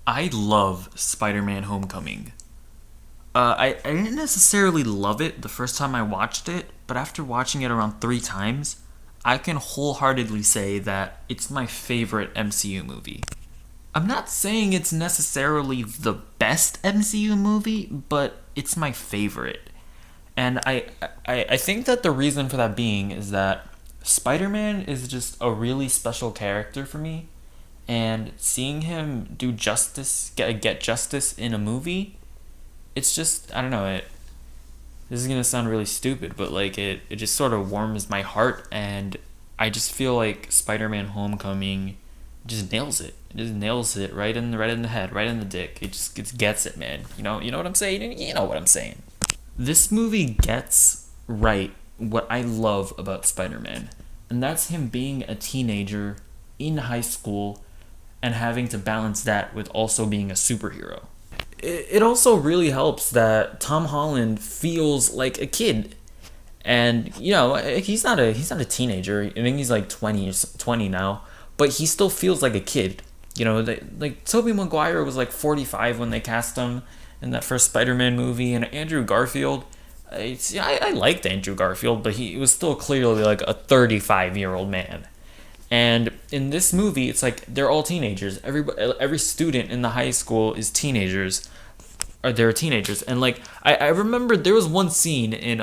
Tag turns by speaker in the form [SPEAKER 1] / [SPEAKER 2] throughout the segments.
[SPEAKER 1] I love Spider-Man Homecoming. I didn't necessarily love it the first time I watched it, but after watching it around 3 times, I can wholeheartedly say that it's my favorite MCU movie. I'm not saying it's necessarily the best MCU movie, but it's my favorite. And I think that the reason for that being is that Spider Man is just a really special character for me. And seeing him do justice, get justice in a movie, it's just, I don't know, this is gonna sound really stupid, but like it just sort of warms my heart, and I just feel like Spider-Man Homecoming just nails it. It just nails it right in the head, right in the dick. It gets it, man. You know what I'm saying? You know what I'm saying. This movie gets right what I love about Spider-Man, and that's him being a teenager in high school and having to balance that with also being a superhero. It also really helps that Tom Holland feels like a kid. And he's not a teenager. I think he's like 20 now, but he still feels like a kid. Like Tobey Maguire was like 45 when they cast him in that first Spider-Man movie, and Andrew Garfield. I liked Andrew Garfield, but he was still clearly like a 35-year-old man. And in this movie, it's like they're all teenagers. Every student in the high school is teenagers, or they're teenagers. And like I remember there was one scene in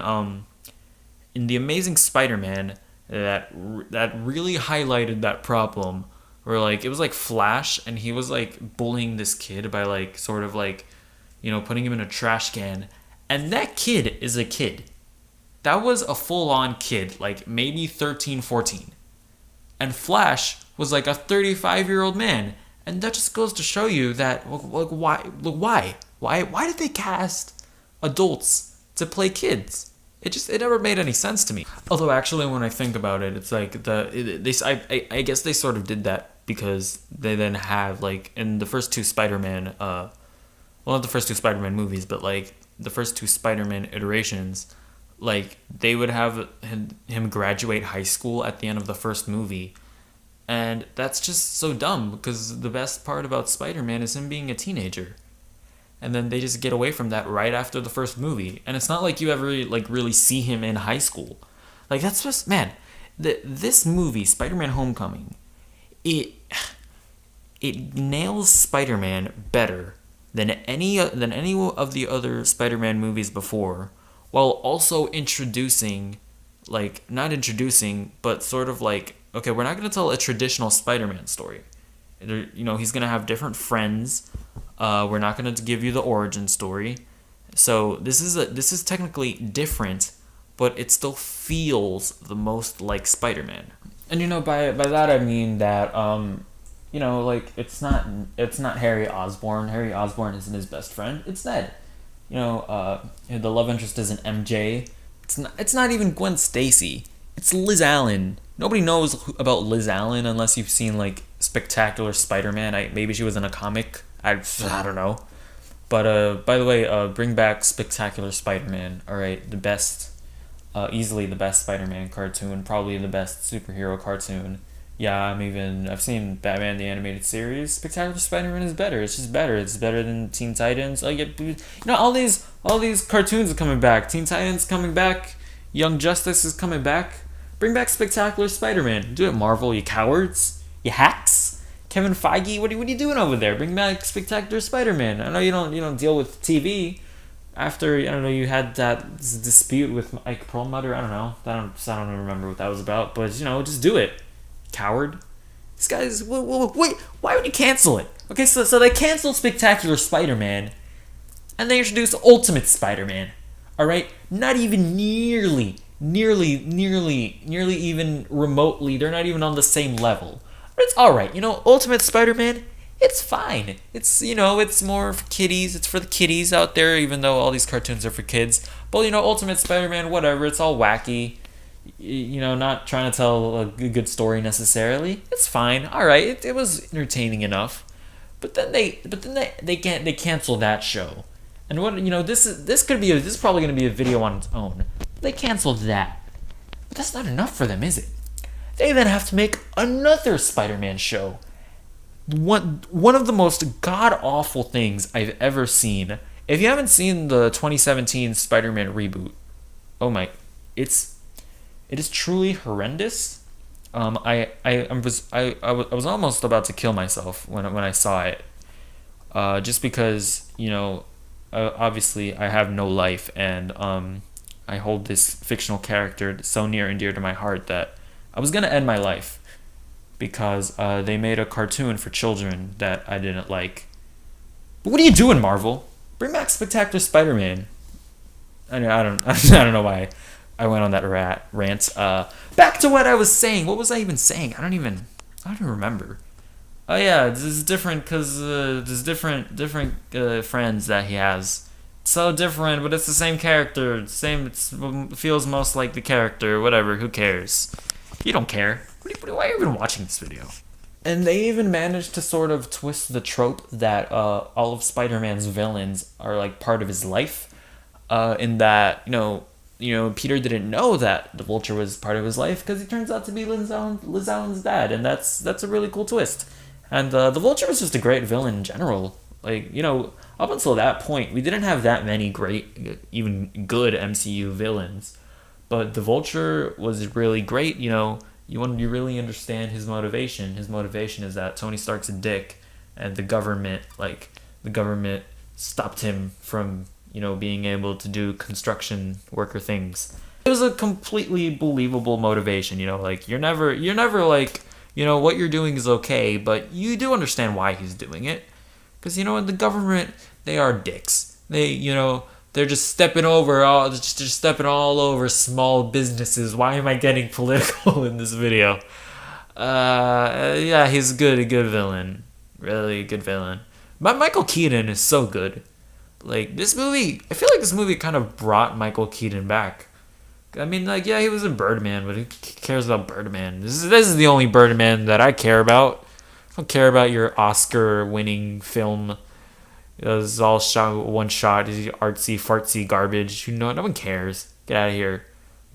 [SPEAKER 1] the Amazing Spider-Man that really highlighted that problem, where like it was like Flash, and he was like bullying this kid by like sort of like putting him in a trash can, and that kid is a kid. That was a full-on kid, like maybe 13, 14. And Flash was like a 35-year-old man. And that just goes to show you that, like, why did they cast adults to play kids? It never made any sense to me. Although actually, when I think about it, it's like I guess they sort of did that because they then have like in the first two Spider-Man, well, not the first two Spider-Man movies, but like the first two Spider-Man iterations, like they would have him graduate high school at the end of the first movie. And that's just so dumb, because the best part about Spider-Man is him being a teenager. And then they just get away from that right after the first movie. And it's not like you ever like really see him in high school. Like that's just, man, this movie, Spider-Man Homecoming, it it nails Spider-Man better than any of the other Spider-Man movies before, while also introducing, like, not introducing, but sort of like, okay, we're not going to tell a traditional Spider-Man story. He's going to have different friends. We're not going to give you the origin story. So this is technically different, but it still feels the most like Spider-Man. And by that I mean that like it's not Harry Osborn. Harry Osborn isn't his best friend. It's Ned. The love interest isn't MJ. It's not even Gwen Stacy. It's Liz Allen. Nobody knows about Liz Allen unless you've seen like Spectacular Spider-Man. Maybe she was in a comic. I don't know. But by the way, bring back Spectacular Spider-Man. All right, the best, easily the best Spider-Man cartoon, probably the best superhero cartoon. Yeah, I've seen Batman the animated series. Spectacular Spider-Man is better. It's just better. It's better than Teen Titans. All these cartoons are coming back. Teen Titans coming back. Young Justice is coming back. Bring back Spectacular Spider-Man. Do it, Marvel, you cowards. You hacks. Kevin Feige, what are you doing over there? Bring back Spectacular Spider-Man. I know you don't deal with TV. After, I don't know, you had that dispute with Ike Perlmutter. I don't know. I don't remember what that was about. But just do it, coward. These guys. Wait. Why would you cancel it? Okay, so they canceled Spectacular Spider-Man, and they introduced Ultimate Spider-Man. All right, not even nearly even remotely. They're not even on the same level. But it's all right. Ultimate Spider-Man, it's fine. It's more for kiddies. It's for the kiddies out there, even though all these cartoons are for kids. But Ultimate Spider-Man, whatever. It's all wacky. Not trying to tell a good story necessarily. It's fine. All right. It was entertaining enough. But then they cancel that show. And what this is probably going to be a video on its own. They canceled that. But that's not enough for them, is it? They then have to make another Spider-Man show one of the most god awful things I've ever seen. If you haven't seen the 2017 Spider-Man reboot, oh my, it's it is truly horrendous. I was almost about to kill myself when I saw it, just because obviously I have no life, and I hold this fictional character so near and dear to my heart that I was gonna end my life because they made a cartoon for children that I didn't like. But what are you doing, Marvel? Bring back Spectacular Spider-Man. I don't I don't know why I went on that rant. Back to what I was saying. What was I even saying? I don't even remember. Oh yeah, this is different because there's different friends that he has. It's so different, but it's the same character. Same. It feels most like the character. Whatever. Who cares? You don't care. Why are you even watching this video? And they even managed to sort of twist the trope that all of Spider-Man's villains are like part of his life. In that Peter didn't know that the Vulture was part of his life because he turns out to be Liz Allen's dad, and that's a really cool twist. And the Vulture was just a great villain in general. Like up until that point, we didn't have that many great, even good MCU villains, but the Vulture was really great. You really understand his motivation. His motivation is that Tony Stark's a dick, and the government stopped him from being able to do construction worker things. It was a completely believable motivation. You're never like, what you're doing is okay, but you do understand why he's doing it. Because, the government, they are dicks. They're just stepping all over small businesses. Why am I getting political in this video? Yeah, he's a good villain. Really good villain. But Michael Keaton is so good. Like, this movie, I feel like this movie kind of brought Michael Keaton back. I mean, yeah, he was in Birdman, but who cares about Birdman? This is the only Birdman that I care about. I don't care about your Oscar-winning film. It was all shot one shot, artsy, fartsy garbage. No one cares. Get out of here.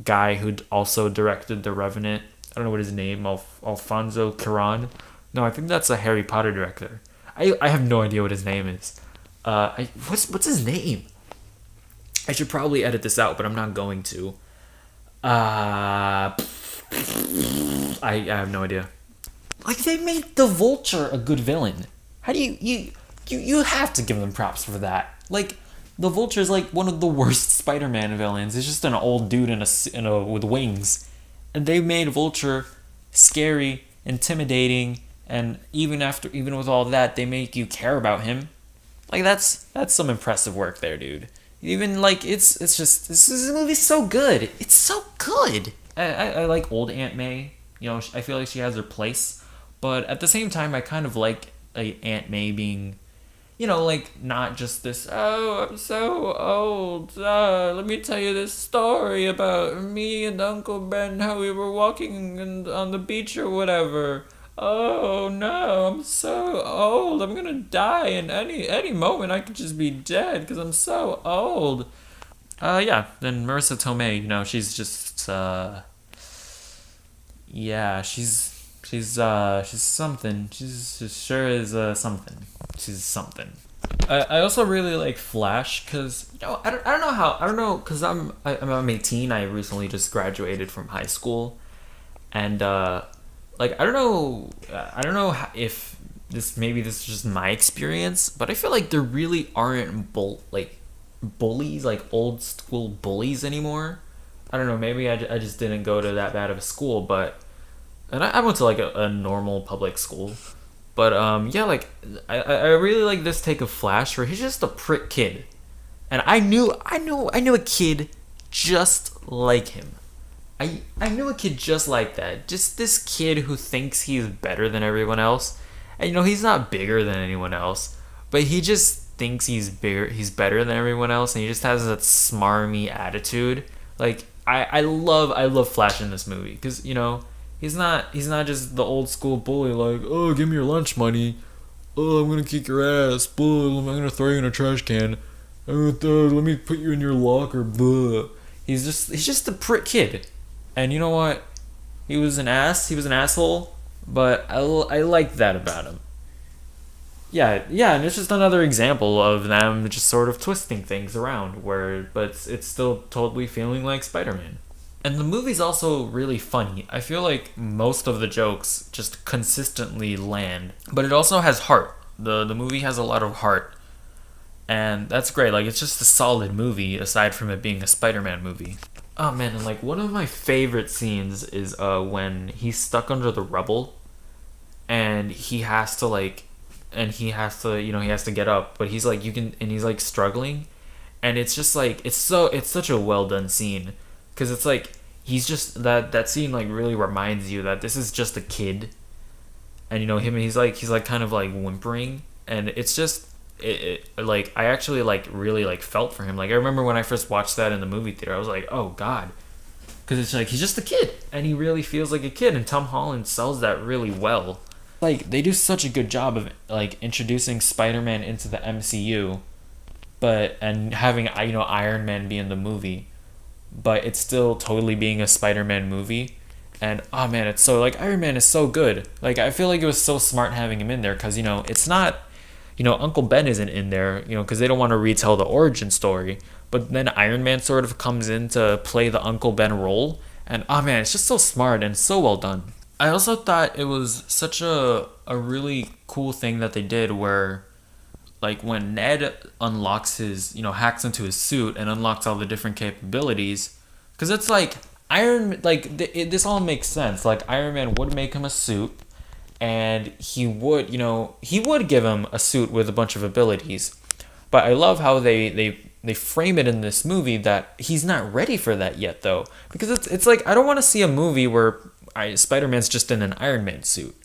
[SPEAKER 1] Guy who also directed The Revenant. I don't know what his name, Alfonso Cuarón. No, I think that's a Harry Potter director. I have no idea what his name is. What's his name? I should probably edit this out, but I'm not going to. I have no idea. Like, they made the Vulture a good villain. How do you have to give them props for that. Like, the Vulture is like one of the worst Spider-Man villains. It's just an old dude with wings, and they made Vulture scary, intimidating, and even with all that, they make you care about him. Like, that's some impressive work there, dude. Even like it's just this movie's so good. It's so good. I like old Aunt May. I feel like she has her place, but at the same time, I kind of like Aunt May being, like, not just this, oh, I'm so old, let me tell you this story about me and Uncle Ben, how we were walking on the beach or whatever. Oh no, I'm so old, I'm gonna die, and any moment I could just be dead because I'm so old. Yeah, then Marissa Tomei, she's just, yeah, she's something. She sure is something. She's something. I also really like Flash because I don't know because I'm 18. I recently just graduated from high school, and like I don't know if this is just my experience, but I feel like there really aren't bullies, like old school bullies anymore. I don't know. Maybe I just didn't go to that bad of a school, but. And I went to like a normal public school, but yeah, like I really like this take of Flash where he's just a prick kid, and I knew a kid just like him. I knew a kid just like that, just this kid who thinks he's better than everyone else, and he's not bigger than anyone else, but he just thinks he's better than everyone else, and he just has that smarmy attitude. Like I love Flash in this movie because He's not just the old school bully like, oh, give me your lunch money. Oh, I'm gonna kick your ass. Bull, I'm gonna throw you in a trash can. Let me put you in your locker. Buh. He's just a prick kid. And you know what? He was an asshole, but I like that about him. Yeah, and it's just another example of them just sort of twisting things around, but it's still totally feeling like Spider-Man. And the movie's also really funny. I feel like most of the jokes just consistently land, but it also has heart. The movie has a lot of heart, and that's great. Like it's just a solid movie aside from it being a Spider-Man movie. Oh man, and like one of my favorite scenes is when he's stuck under the rubble and he has to get up, but he's like you can and he's like struggling, and it's just like it's such a well done scene because it's like he's just that scene like really reminds you that this is just a kid, and him, and he's like kind of like whimpering, and it's just like I actually like really like felt for him. Like I remember when I first watched that in the movie theater, I was like, oh god, because it's like he's just a kid and he really feels like a kid, and Tom Holland sells that really well. Like they do such a good job of like introducing Spider-Man into the MCU, but and having Iron Man be in the movie, but it's still totally being a Spider-Man movie. And oh man, it's so like Iron Man is so good. Like I feel like it was so smart having him in there because it's not, Uncle Ben isn't in there, because they don't want to retell the origin story. But then Iron Man sort of comes in to play the Uncle Ben role, and oh man, it's just so smart and so well done. I also thought it was such a really cool thing that they did where like when Ned unlocks hacks into his suit and unlocks all the different capabilities, because it's like this all makes sense. Like Iron Man would make him a suit, and he would give him a suit with a bunch of abilities. But I love how they frame it in this movie that he's not ready for that yet, though, because it's like I don't want to see a movie where Spider-Man's just in an Iron Man suit.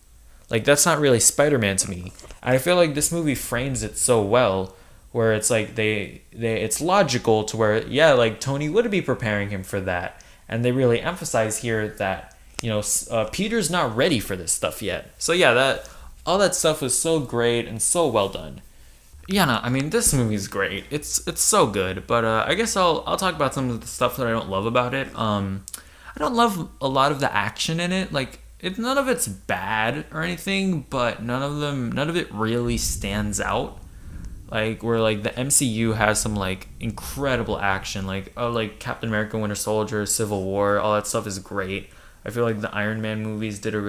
[SPEAKER 1] Like that's not really Spider-Man to me. And I feel like this movie frames it so well, where it's like it's logical to where like Tony would be preparing him for that, and they really emphasize here that Peter's not ready for this stuff yet. So yeah, that all that stuff was so great and so well done. Yeah, no, I mean this movie's great. It's so good, but I guess I'll talk about some of the stuff that I don't love about it. I don't love a lot of the action in it. Like none of it's bad or anything, but none of it really stands out. Like where like the MCU has some like incredible action, like Captain America, Winter Soldier, Civil War, all that stuff is great. I feel like the Iron Man movies did a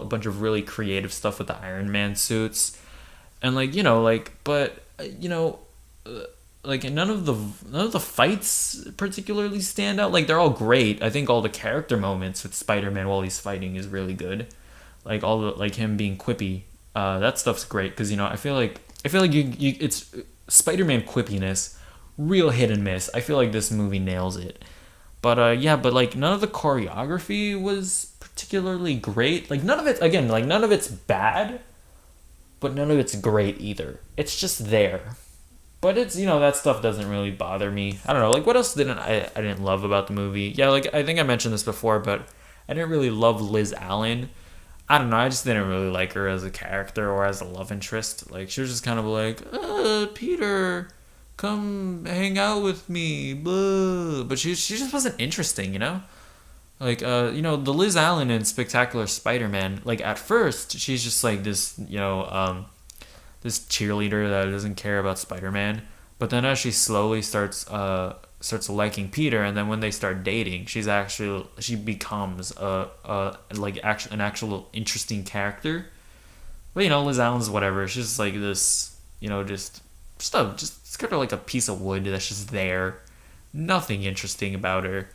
[SPEAKER 1] bunch of really creative stuff with the Iron Man suits, and like none of the fights particularly stand out. Like they're all great. I think all the character moments with Spider-Man while he's fighting is really good. Like all the like him being quippy, that stuff's great because I feel like it's Spider-Man quippiness, real hit and miss. I feel like this movie nails it. But like none of the choreography was particularly great. Like none of it's bad, but none of it's great either. It's just there. But it's that stuff doesn't really bother me. I don't know. Like what else didn't I didn't love about the movie? Yeah, like I think I mentioned this before, but I didn't really love Liz Allen. I don't know. I just didn't really like her as a character or as a love interest. Like she was just kind of like, Peter, come hang out with me, blah. But she just wasn't interesting, Like the Liz Allen in Spectacular Spider-Man. Like at first she's just like this, this cheerleader that doesn't care about Spider-Man. But then as she slowly starts liking Peter, and then when they start dating, she becomes an actual interesting character. But Liz Allen's whatever. She's just like this, just kind of like a piece of wood that's just there. Nothing interesting about her.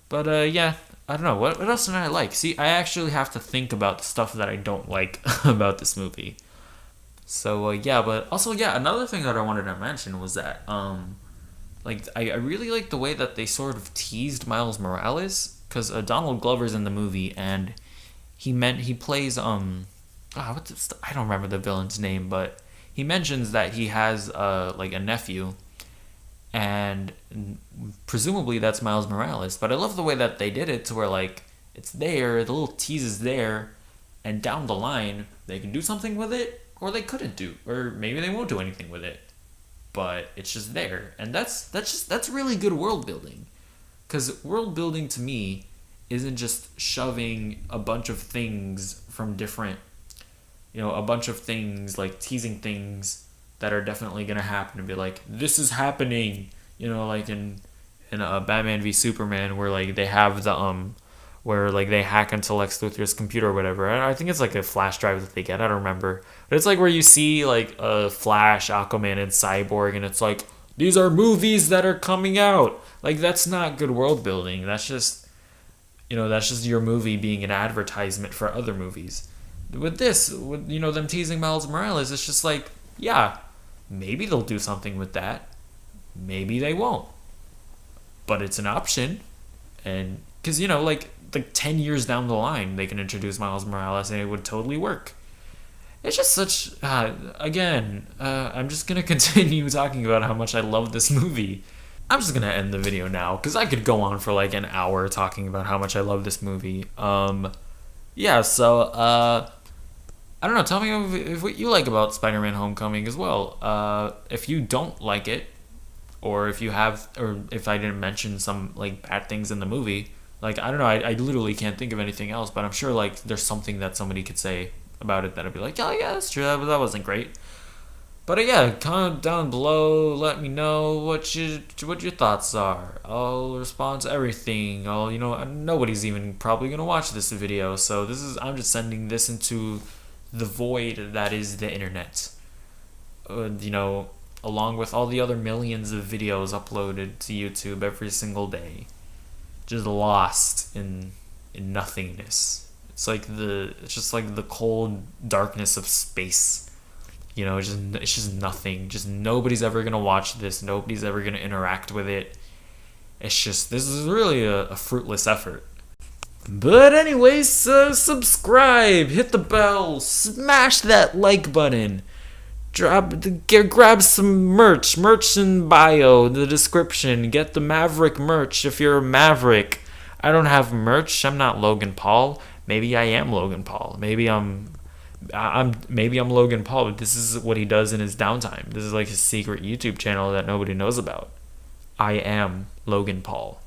[SPEAKER 1] But yeah, I don't know. What else did I like? See, I actually have to think about the stuff that I don't like about this movie. So yeah, but also yeah, another thing that I wanted to mention was that I really like the way that they sort of teased Miles Morales, because Donald Glover's in the movie, and he plays I don't remember the villain's name, but he mentions that he has like a nephew, and presumably that's Miles Morales. But I love the way that they did it to where like it's there, the little tease is there, and down the line they can do something with it, or they couldn't do, or maybe they won't do anything with it. But it's just there, and that's really good world building, because world building to me isn't just shoving a bunch of things from different a bunch of things, like teasing things that are definitely gonna happen, and be like, this is happening. Like in Batman v Superman, where like they have the where like they hack into Lex Luthor's computer or whatever. I think it's like a flash drive that they get. I don't remember, but it's like where you see like a Flash, Aquaman, and Cyborg, and it's like, these are movies that are coming out. Like, that's not good world building. That's just your movie being an advertisement for other movies. With this, with them teasing Miles Morales, it's just like, yeah, maybe they'll do something with that. Maybe they won't. But it's an option. And because like 10 years down the line, they can introduce Miles Morales and it would totally work. It's just such again, I'm just gonna continue talking about how much I love this movie. I'm just gonna end the video now because I could go on for like an hour talking about how much I love this movie. Yeah, so I don't know, tell me if what you like about Spider-Man Homecoming as well. If you don't like it, or if I didn't mention some like bad things in the movie, like, I don't know, I literally can't think of anything else, but I'm sure like there's something that somebody could say about it that'd be like, oh yeah, that's true, that wasn't great. But yeah, comment down below, let me know what your thoughts are. I'll respond to everything. Nobody's even probably gonna watch this video, so I'm just sending this into the void that is the internet. Along with all the other millions of videos uploaded to YouTube every single day, just lost in nothingness. It's just like the cold darkness of space. It's just nothing. Just nobody's ever gonna watch this. Nobody's ever gonna interact with it. This is really a fruitless effort. But anyways, subscribe, hit the bell, smash that like button. Grab some merch in bio, the description. Get the Maverick merch if you're a Maverick. I don't have merch. I'm not Logan Paul. Maybe I am Logan Paul. Maybe I'm Logan Paul, but this is what he does in his downtime. This is like his secret YouTube channel that nobody knows about. I am Logan Paul.